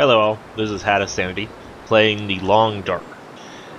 Hello all, this is Hat of Sanity, playing the Long Dark.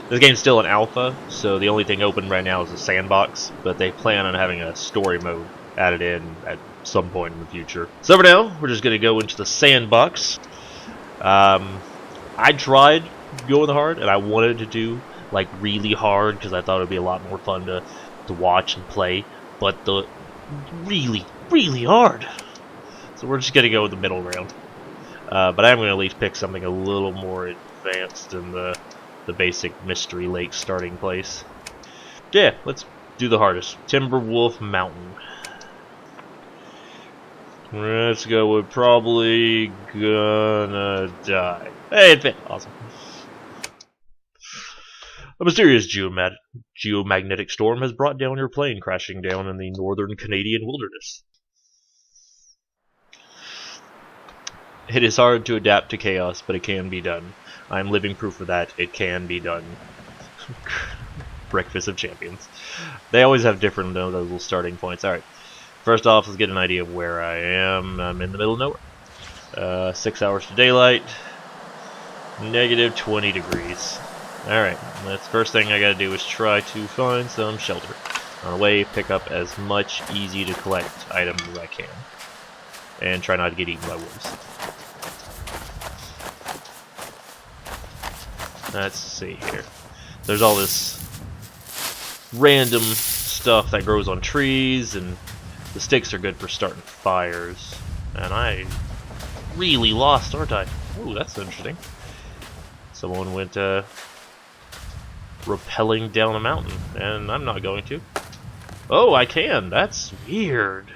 This game's still in alpha, so the only thing open right now is the sandbox, but they plan on having a story mode added in at some point in the future. So for now, we're just going to go into the sandbox. I tried going hard, and I wanted to do like really hard, because I thought it would be a lot more fun to watch and play, but the really hard. So we're just going to go with the middle ground. But I'm going to at least pick something a little more advanced than the basic Mystery Lake starting place. Yeah, let's do the hardest. Timberwolf Mountain. Let's go with probably gonna die. Hey, it fit. Awesome. A mysterious geomagnetic storm has brought down your plane, crashing down in the northern Canadian wilderness. It is hard to adapt to chaos, but it can be done. I am living proof of that. It can be done. Breakfast of Champions. They always have different little starting points. Alright. First off, let's get an idea of where I am. I'm in the middle of nowhere. 6 hours to daylight. Negative 20 degrees. Alright. That's the first thing I gotta do is try to find some shelter. On the way, pick up as much easy to collect items as I can. And try not to get eaten by wolves. Let's see here. There's all this random stuff that grows on trees, and the sticks are good for starting fires. And I really lost, aren't I? Ooh, that's interesting. Someone went rappelling down a mountain, and I'm not going to. Oh, I can. That's weird.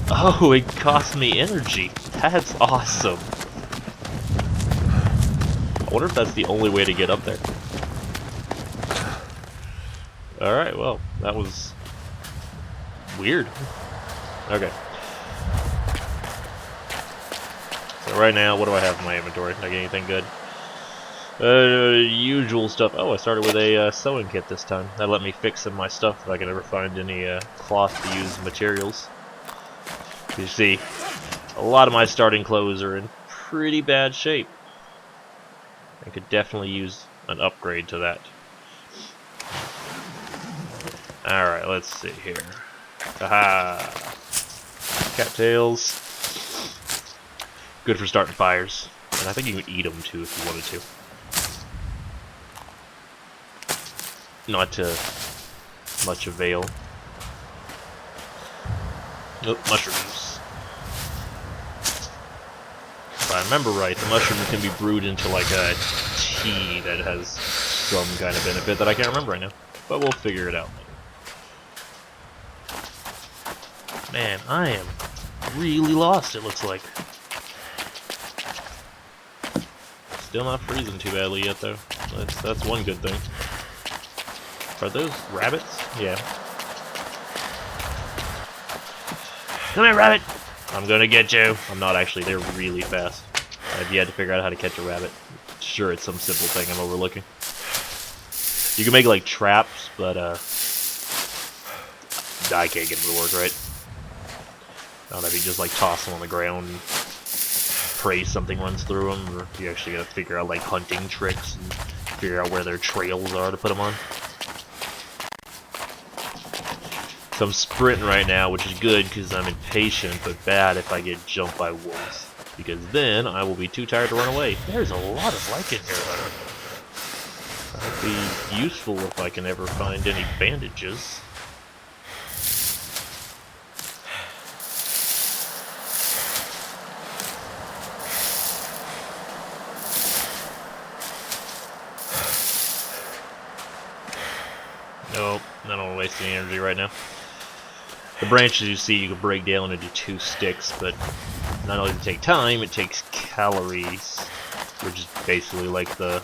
Oh, it cost me energy. That's awesome. I wonder if that's the only way to get up there. Alright, well, that was weird. Okay. So right now, what do I have in my inventory? Not getting anything good. Usual stuff. Oh, I started with a sewing kit this time. That let me fix some of my stuff if I can ever find any cloth to use materials. You see, a lot of my starting clothes are in pretty bad shape. I could definitely use an upgrade to that. Alright, let's see here. Haha! Cattails. Good for starting fires. And I think you can eat them too if you wanted to. Not to much avail. Nope, mushrooms. If I remember right, the mushrooms can be brewed into like a tea that has some kind of benefit that I can't remember right now. But we'll figure it out later. Man, I am really lost, it looks like. Still not freezing too badly yet, though. That's one good thing. Are those rabbits? Yeah. Come here, rabbit! I'm gonna get you. I'm not actually. They're really fast. I've yet to figure out how to catch a rabbit. Sure, it's some simple thing I'm overlooking. You can make like traps, but I can't get them to work right. I don't know if you just like toss them on the ground and pray something runs through them, or you actually gotta figure out like hunting tricks and figure out where their trails are to put them on. So I'm sprinting right now, which is good because I'm impatient, but bad if I get jumped by wolves. Because then I will be too tired to run away. There's a lot of lichen here, Hunter. That'd be useful if I can ever find any bandages. Nope, I don't want to waste any energy right now. The branches you see you can break down into 2 sticks, but not only does it take time, it takes calories, which is basically like the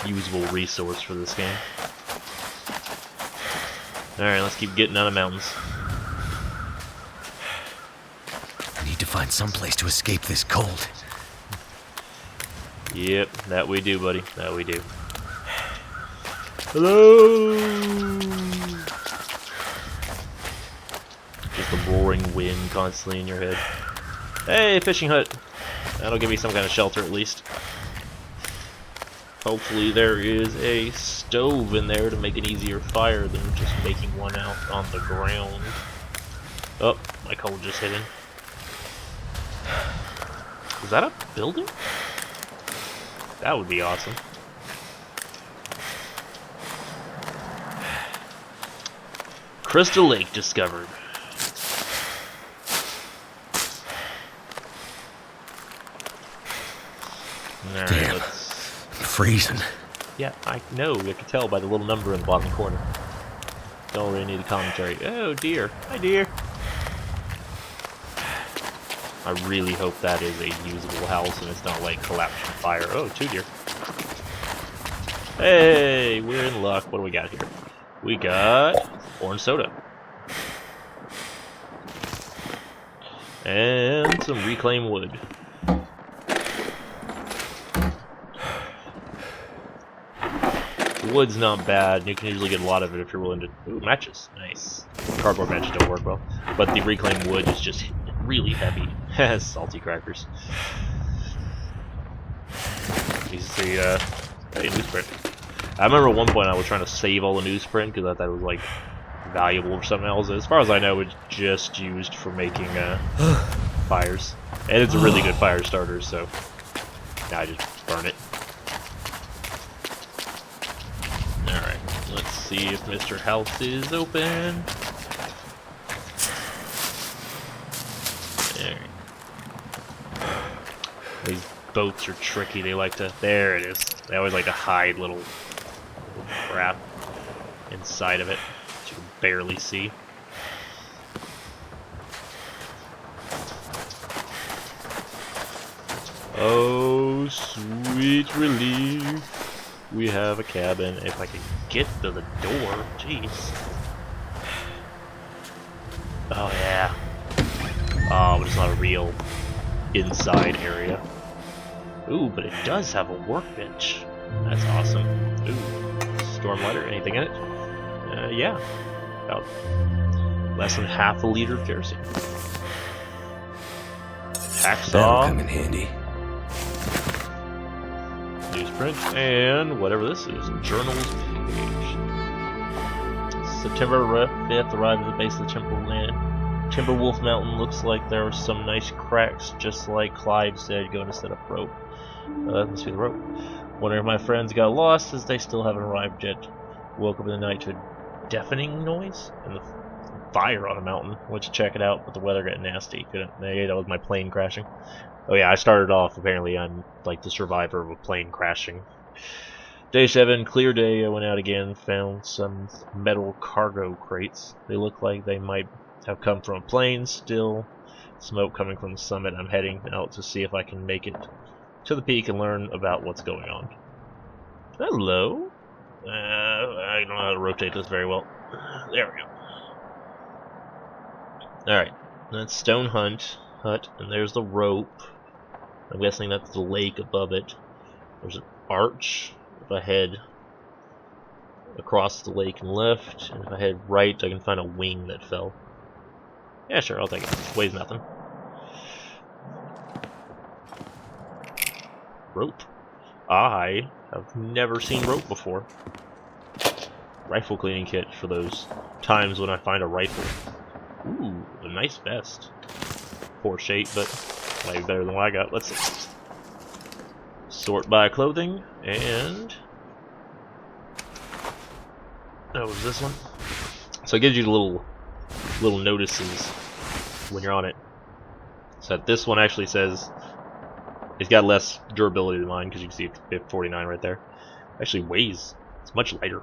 usable resource for this game. Alright, let's keep getting out of mountains. I need to find some place to escape this cold. Yep, that we do, buddy. That we do. Hello! Just the roaring wind constantly in your head. Hey, fishing hut. That'll give me some kind of shelter at least. Hopefully there is a stove in there to make an easier fire than just making one out on the ground. Oh, my coal just hit in. Is that a building? That would be awesome. Crystal Lake discovered. Alright, Damn. let's... I'm freezing. Yeah, I know. You can tell by the little number in the bottom corner. Don't really need a commentary. Oh dear. Hi dear. I really hope that is a usable house and it's not like collapsed from fire. Oh, 2 deer. Hey, we're in luck. What do we got here? We got orange soda. And some reclaimed wood. Wood's not bad. You can usually get a lot of it if you're willing to... Ooh, matches. Nice. Cardboard matches don't work well. But the reclaimed wood is just really heavy. Salty crackers. These the hey, newsprint. I remember at one point I was trying to save all the newsprint because I thought it was like valuable for something else. As far as I know, it's just used for making fires, and it's a really good fire starter. So now I just burn it. All right, let's see if Mr. House is open. There. These boats are tricky. They like to... There it is. They always like to hide little crap inside of it that you can barely see. Oh, sweet relief. We have a cabin. If I could get to the door. Jeez. Oh, yeah. Oh, but it's not a real inside area. Ooh, but it does have a workbench. That's awesome. Ooh, storm lighter. Anything in it? Yeah. About less than half a liter of kerosene. That'll Hacksaw. come in handy. Newsprint. And whatever this is. Journals page. September 5th, arrived at the base of the Timberwolf Mountain. Looks like there are some nice cracks, just like Clive said, going to set up rope. Let me see the rope. Wonder if my friends got lost as they still haven't arrived yet. Woke up in the night to a deafening noise and the fire on a mountain. Went to check it out, but the weather got nasty. That was my plane crashing. Oh yeah, I started off, apparently I'm like the survivor of a plane crashing. Day 7, clear day. I went out again, found some metal cargo crates. They look like they might have come from a plane. Still smoke coming from the summit. I'm heading out to see if I can make it to the peak and learn about what's going on. Hello? I don't know how to rotate this very well. There we go. Alright, that's Stone Hut, and there's the rope. I'm guessing that's the lake above it. There's an arch. If I head across the lake and left, and if I head right, I can find a wing that fell. Yeah, sure, I'll take it. Weighs nothing. Rope. I have never seen rope before. Rifle cleaning kit for those times when I find a rifle. Ooh, a nice vest. Poor shape, but maybe better than what I got. Let's see. Sort by clothing, and... Oh, was this one? So it gives you little notices when you're on it. So this one actually says it's got less durability than mine, because you can see it's 49 right there. Actually weighs, it's much lighter.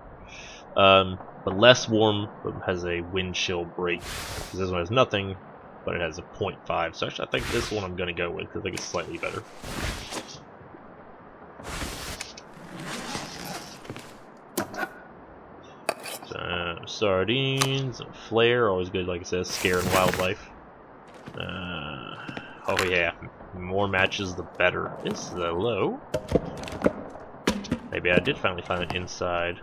But less warm, but has a wind chill break. This one has nothing, but it has a 0.5. So actually I think this one I'm going to go with, because I think it's slightly better. Sardines, and flare, always good, like it says, scaring wildlife. Oh yeah, more matches the better. Is the low? Maybe I did finally find it inside.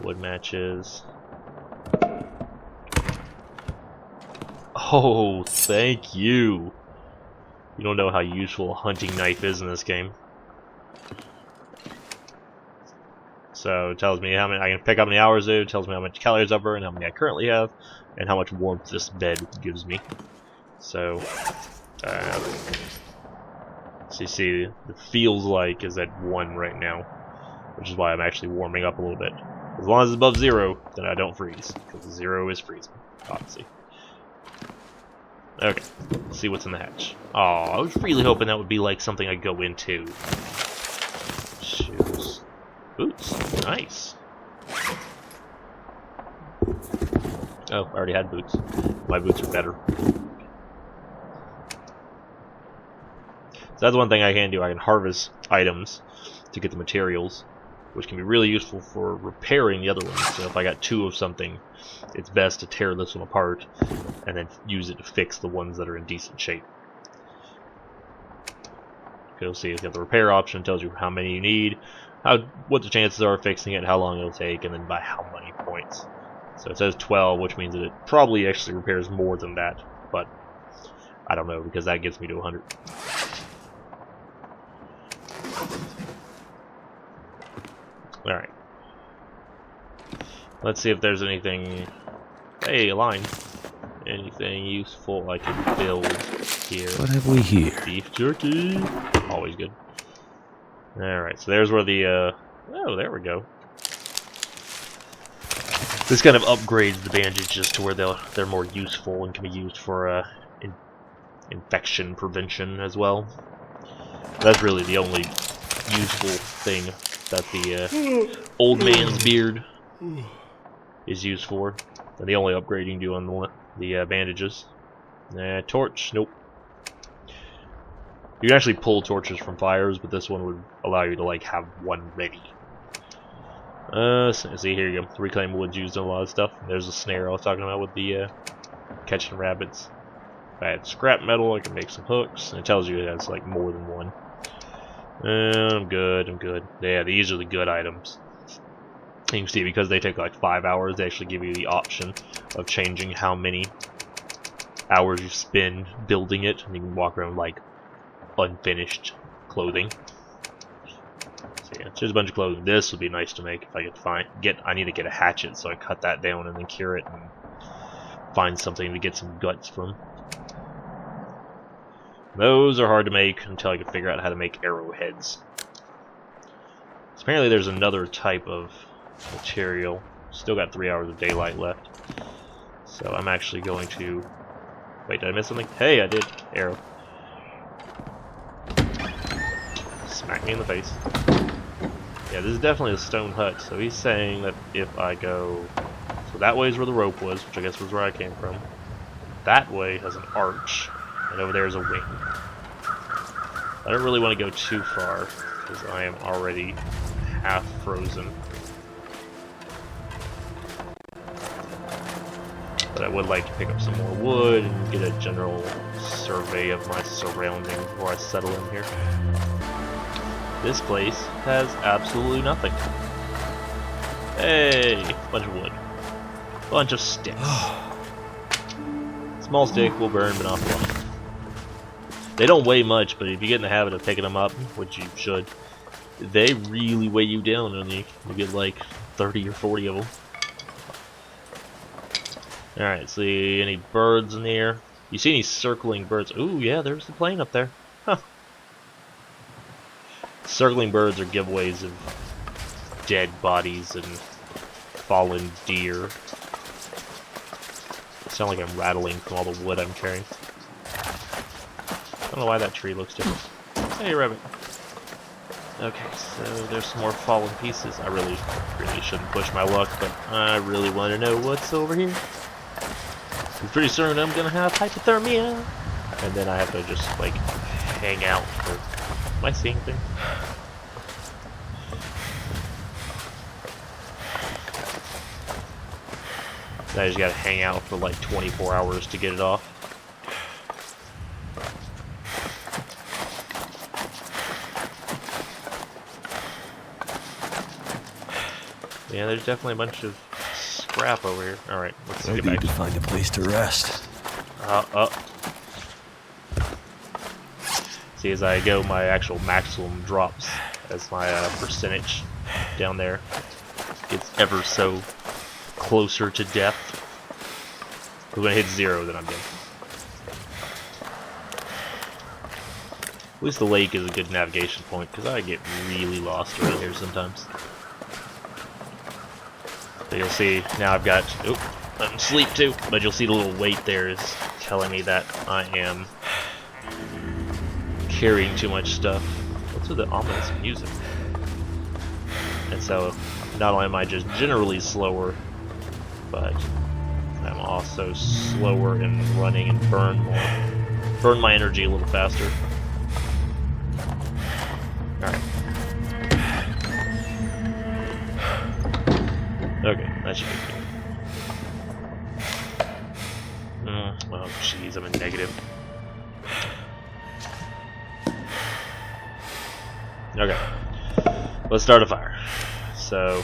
Wood matches. Oh, thank you. You don't know how useful a hunting knife is in this game. So it tells me how many I can pick up many hours do, it tells me how much calories I burn, how many I currently have, and how much warmth this bed gives me. So so you see, it feels like is at 1 right now, which is why I'm actually warming up a little bit. As long as it's above 0, then I don't freeze, because 0 is freezing, obviously. Okay, let's see what's in the hatch. Oh, I was really hoping that would be like something I go into. Shoes. Boots. Nice. Oh, I already had boots. My boots are better. So that's one thing I can do. I can harvest items to get the materials, which can be really useful for repairing the other ones. So if I got 2 of something, it's best to tear this one apart and then use it to fix the ones that are in decent shape. You'll see if you have the repair option, it tells you how many you need, what the chances are of fixing it, how long it'll take, and then by how many points. So it says 12, which means that it probably actually repairs more than that, but I don't know because that gets me to 100. Alright. Let's see if there's anything... Hey, a line. Anything useful I can build here. What have we here? Beef jerky. Always good. Alright, so there's where the... Oh, there we go. This kind of upgrades the bandages to where they're more useful and can be used for infection prevention as well. That's really the only useful thing that the old man's beard is used for. And the only upgrade you can do on the bandages. Torch, nope. You can actually pull torches from fires, but this one would allow you to like have one ready. See, here you go. Reclaimed wood's used in a lot of stuff. There's a snare I was talking about with the catching rabbits. If I had scrap metal, I can make some hooks. And it tells you it has like more than one. I'm good, I'm good. Yeah, these are the good items. You can see because they take like 5 hours, they actually give you the option of changing how many hours you spend building it. And you can walk around like unfinished clothing. So yeah, it's just a bunch of clothing. This would be nice to make if I could I need to get a hatchet, so I cut that down and then cure it and find something to get some guts from. Those are hard to make until I can figure out how to make arrowheads. So apparently there's another type of material. Still got 3 hours of daylight left. So I'm actually going to... Wait, did I miss something? Hey, I did. Arrow. Smack me in the face. Yeah, this is definitely a stone hut. So he's saying that if I go... So that way is where the rope was, which I guess was where I came from. That way has an arch. And over there is a wing. I don't really want to go too far, because I am already half frozen. But I would like to pick up some more wood and get a general survey of my surroundings before I settle in here. This place has absolutely nothing. Hey, bunch of wood. Bunch of sticks. Small stick will burn, but not for long. They don't weigh much, but if you get in the habit of picking them up, which you should, they really weigh you down, and you get like 30 or 40 of them. Alright, see any birds in the air? You see any circling birds? Ooh, yeah, there's the plane up there. Huh. Circling birds are giveaways of dead bodies and fallen deer. I sound like I'm rattling from all the wood I'm carrying. I don't know why that tree looks different. Hey, rabbit. Okay, so there's some more fallen pieces. I really shouldn't push my luck, but I really want to know what's over here. I'm pretty certain I'm gonna have hypothermia, and then I have to just like hang out. Am I seeing things? I just gotta hang out for like 24 hours to get it off. Yeah, there's definitely a bunch of scrap over here. Alright, let's get back. I need to find a place to rest. See, as I go, my actual maximum drops as my percentage down there gets ever so closer to death. Because when it hits 0, then I'm dead. At least the lake is a good navigation point, because I get really lost around here sometimes. So you'll see, now I've got, I'm asleep too, but you'll see the little weight there is telling me that I am carrying too much stuff. What's with the ominous music? And so, not only am I just generally slower, but I'm also slower in running and burn my energy a little faster. Alright. Okay, that should be good. Oh jeez, I'm in negative. Okay, let's start a fire. So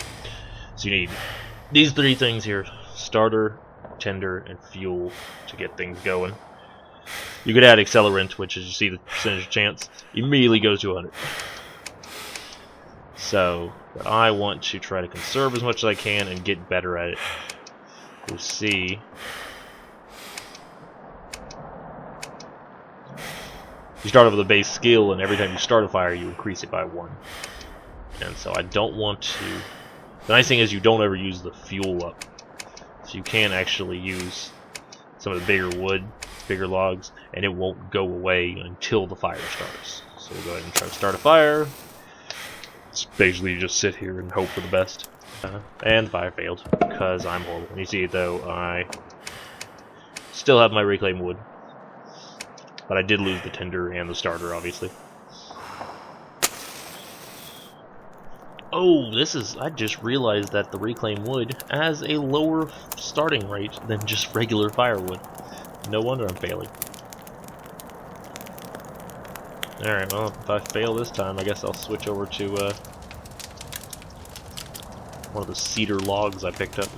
you need these 3 things here: starter, tinder, and fuel to get things going. You could add accelerant, which, as you see, the percentage chance immediately goes to 100. So, but I want to try to conserve as much as I can and get better at it. You see, you start off with a base skill, and every time you start a fire, you increase it by 1. And so I don't want to. The nice thing is you don't ever use the fuel up, so you can actually use some of the bigger wood, bigger logs, and it won't go away until the fire starts. So we'll go ahead and try to start a fire. It's basically you just sit here and hope for the best. And the fire failed because I'm horrible. And you see, though, I still have my reclaimed wood, but I did lose the tinder and the starter, obviously. Oh, I just realized that the reclaimed wood has a lower starting rate than just regular firewood. No wonder I'm failing. Alright, well, if I fail this time, I guess I'll switch over to one of the cedar logs I picked up.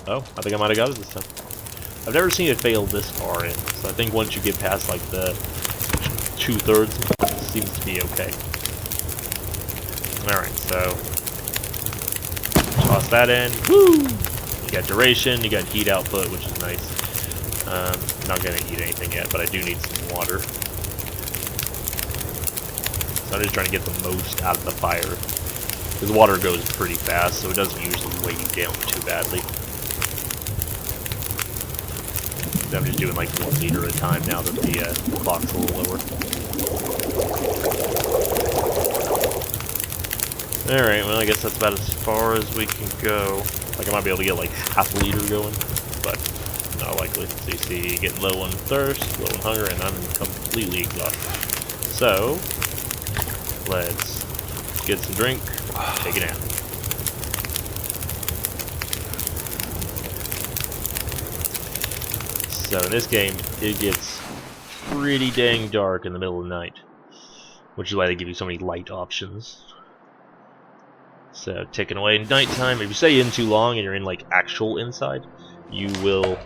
Oh, I think I might have got it this time. I've never seen it fail this far in, so I think once you get past like the 2/3, it seems to be okay. Alright, so toss that in. Woo! You got duration, you got heat output, which is nice. Not gonna eat anything yet, but I do need some water. So I'm just trying to get the most out of the fire. Because water goes pretty fast, so it doesn't usually weigh you down too badly. I'm just doing like 1 liter at a time now that the clock's a little lower. Alright, well I guess that's about as far as we can go. Like I might be able to get like half a liter going, but not likely. So you see, getting low on thirst, low on hunger, and I'm completely exhausted. So, let's get some drink, take a nap. So in this game, it gets pretty dang dark in the middle of the night, which is why they give you so many light options. So ticking away in nighttime, if you stay in too long and you're in like actual inside, you will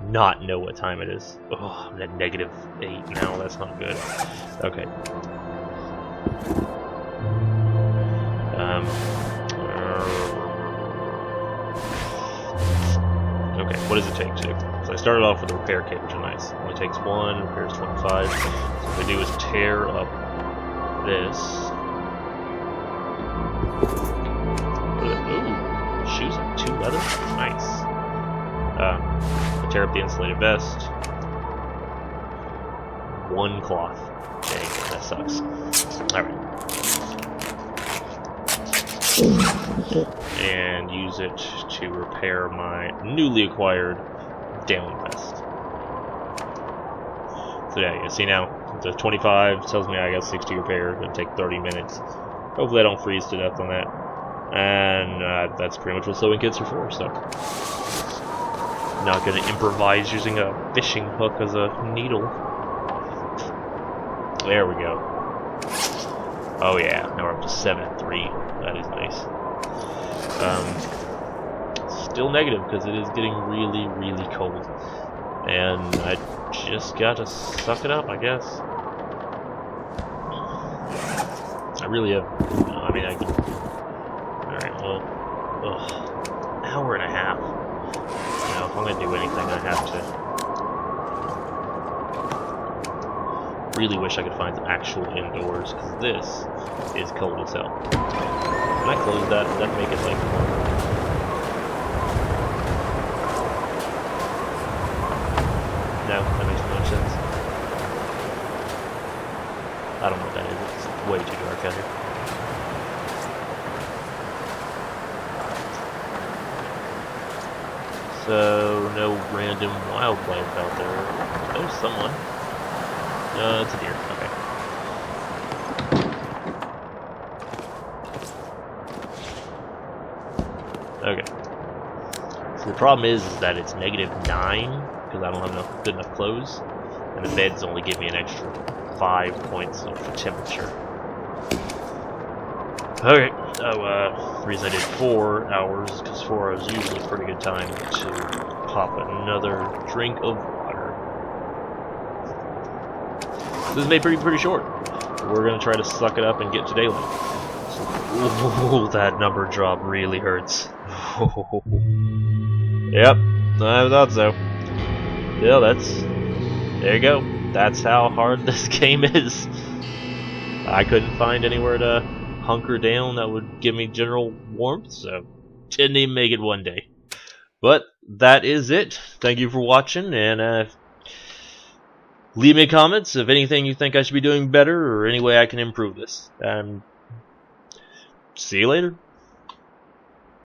not know what time it is. Oh, I'm at -8 now, that's not good. Okay. Okay, what does it take to? So I started off with a repair kit, which is nice. It only takes 1, repairs 25. So what I do is tear up this. Ooh, shoes have 2 leather? Nice. I tear up the insulated vest. 1 cloth. Dang, that sucks. Alright. And use it to repair my newly acquired down vest. So yeah, you see now, the 25 tells me I got 60 repair. It's gonna take 30 minutes. Hopefully I don't freeze to death on that. And that's pretty much what sewing kits are for, so. Not gonna improvise using a fishing hook as a needle. There we go. Oh yeah, now we're up to 7-3. That is nice. Still negative because it is getting really, really cold. And I just gotta suck it up, I guess. I really have. I mean, I can. Alright, well. Ugh. Hour and a half. You know, if I'm gonna do anything, I have to. Really wish I could find some actual indoors, because this is cold as hell. Can I close that? Does that make it like warmer? No, that makes no sense. I don't know what that is. It's way too dark out here. So, no random wildlife out there. Oh, someone. It's a deer. Okay. Okay. So the problem is that it's -9 because I don't have good enough clothes, and the beds only give me an extra 5 points of temperature. Okay. Oh, the reason I did 4 hours is because 4 hours is usually a pretty good time to pop another drink of water. This is made pretty short. We're gonna try to suck it up and get to daylight. Ooh, that number drop really hurts. Yep, I thought so. Yeah, there you go. That's how hard this game is. I couldn't find anywhere to hunker down that would give me general warmth, so didn't even make it one day. But that is it. Thank you for watching, and leave me comments of anything you think I should be doing better or any way I can improve this. And see you later.